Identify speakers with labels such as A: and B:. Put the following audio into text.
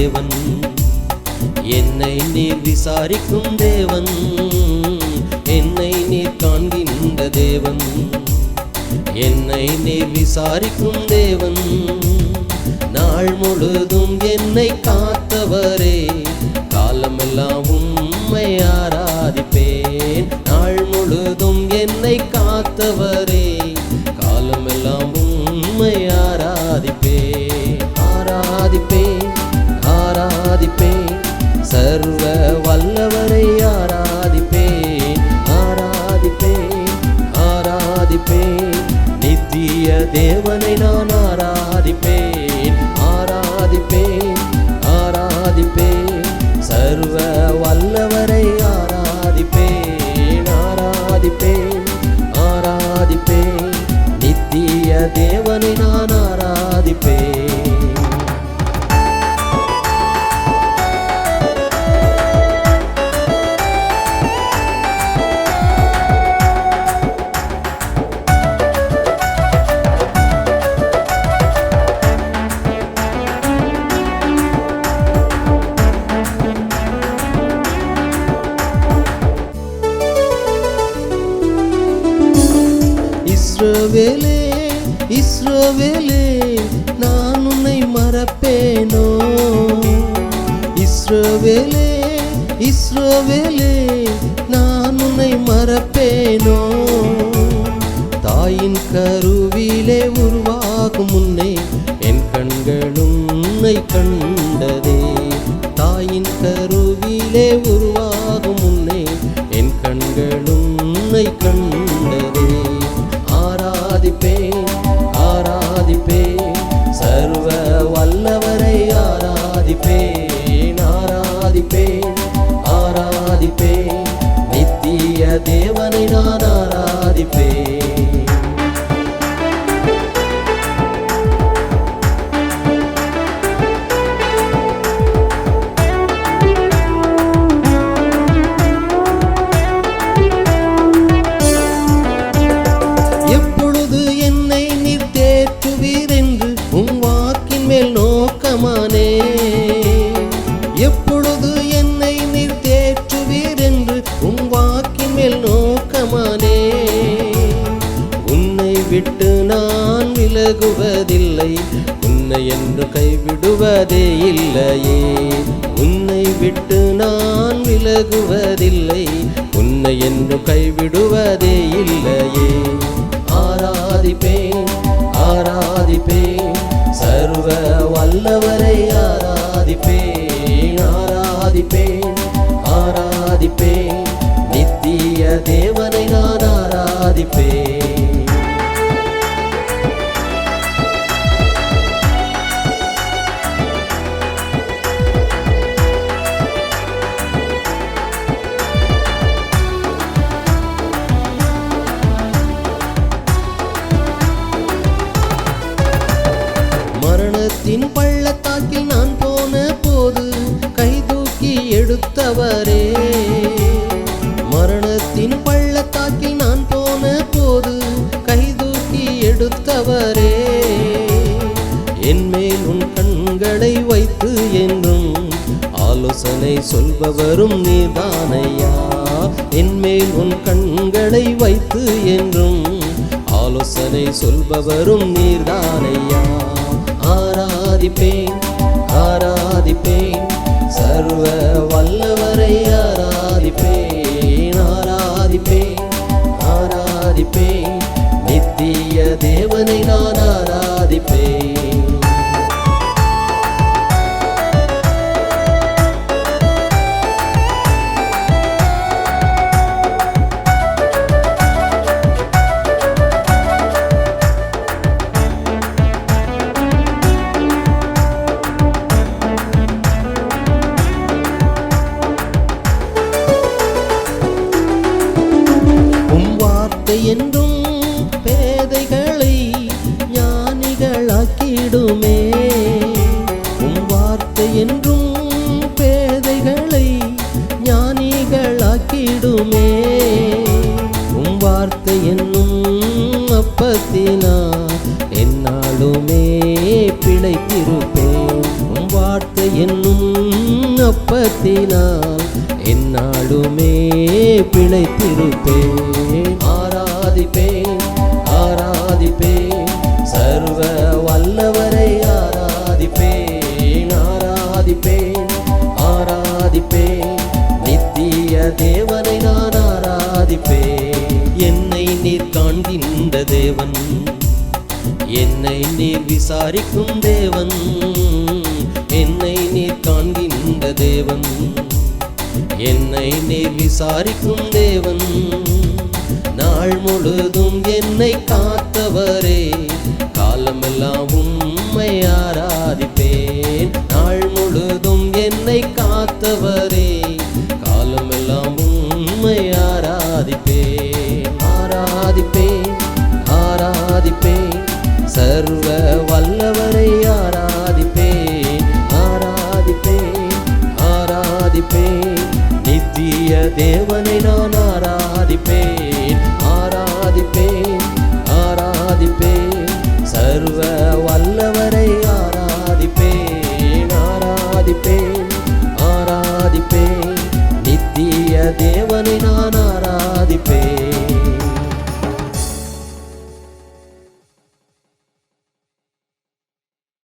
A: தேவன், என்னை நீர் விசாரிக்கும் தேவன், என்னை நீர் காண்கின்ற தேவன், என்னை நீர் விசாரிக்கும் தேவன். நாள் முழுதும் என்னை காத்தவரே, காலமெல்லாம் உம்மை ஆராதிப்பேன். நாள் முழுதும் என்னை காத்தவரே, காலமெல்லாம் உம்மை ஆராதிப்பேன். ஆராதிப்பேன், ஆராதிப்பேன், சர்வ வல்லவரை ஆராதிப்பேன். ஆராதிப்பேன், ஆராதிப்பேன், நித்திய தேவனை நான் ஆராதிப்பேன். ஆராதிப்பேன், ஆராதிப்பேன், சர்வ வல்லவரை ஆராதிப்பேன். ஆராதிப்பேன், ஆராதிப்பேன், நித்திய தேவனை நான் ஆராதிப்பேன். இஸ்ரவேலே, இஸ்ரவேலே, நான் உன்னை மறப்பேனோ? இஸ்ரவேலே, இஸ்ரவேலே, நான் உன்னை மறப்பேனோ? தாயின் கருவிலே உருவாகும் முன்னே என் கண்களும் உன்னை கண்டதே. தாயின் கருவிலே உருவாகும் முன்னே என் கண்களும் உன்னை கண்டதே. ஆராதிப்பேன், ஆராதிப்பேன், சர்வ வல்லவரை ஆராதிப்பேன். ஆராதிப்பேன், ஆராதிப்பேன், நித்திய தேவனை நான் ஆராதிப்பேன். எப்பொழுது என்னை நீர் தேற்றுவீர் என்று உம் வாக்கின் மேல் நோக்கமானே. உன்னை விட்டு நான் விலகுவதில்லை, உன்னை என்று கைவிடுவதே இல்லையே. உன்னை விட்டு நான் விலகுவதில்லை, உன்னை என்று கைவிடுவதே இல்லையே. ஆராதிப்பேன், ஆராதிப்பேன், சர்வ வல்லவரை ஆராதிப்பேன். ஆராதிப்பேன், ஆராதிப்பேன், நித்திய தேவனை நான் ஆராதிப்பேன். மரணத்தின் பள்ளத்தாக்கில் நான் போன போது கைதூக்கி எடுத்தவரே. மரணத்தின் பள்ளத்தாக்கில் நான் போன போது கைதூக்கி எடுத்தவரே. என்மேல் உன் கண்களை வைத்து என்றும் ஆலோசனை சொல்பவரும் நீதானையா. என்மேல் உன் கண்களை வைத்து என்றும் ஆலோசனை சொல்பவரும் நீர்தானையா. ஆராதிப்பேன், ஆராதிப்பேன், சர்வ வல்லவரை ஆராதிப்பேன். ஆராதிப்பேன், ஆராதிப்பேன், நித்திய தேவனை நான் ஆராதிப்பேன். இரக்கத்தினால் எந்நாளுமே பிழைத்திருப்பேன். ஆராதிப்பேன் ஆராதிப்பேன் சர்வ வல்லவரை ஆராதிப்பேன். ஆராதிப்பேன் ஆராதிப்பேன் நித்திய தேவனை நான் ஆராதிப்பேன். என்னை நீர் காண்கின்ற தேவன், என்னை நீர் விசாரிக்கும் தேவன், என்னை நீர் காண்கின்ற தேவன், என்னை நீர் விசாரிக்கும் தேவன். நாள் முழுதும் என்னை காத்தவரே, காலமெல்லாம் உம்மை ஆராதிப்பேன். நாள் முழுதும் என்னை காத்தவரே, காலமெல்லாம் உம்மை ஆராதிப்பேன். ஆராதிப்பேன் ஆராதிப்பேன் சர்வ வல்லவரை ஆராதிப்பேன். ஆராதிப்பேன் ஆராதிப்பேன் நித்திய தேவனை நான் ஆராதிப்பேன். ஆராதிப்பேன் ஆராதிப்பேன் சர்வ வல்லவரை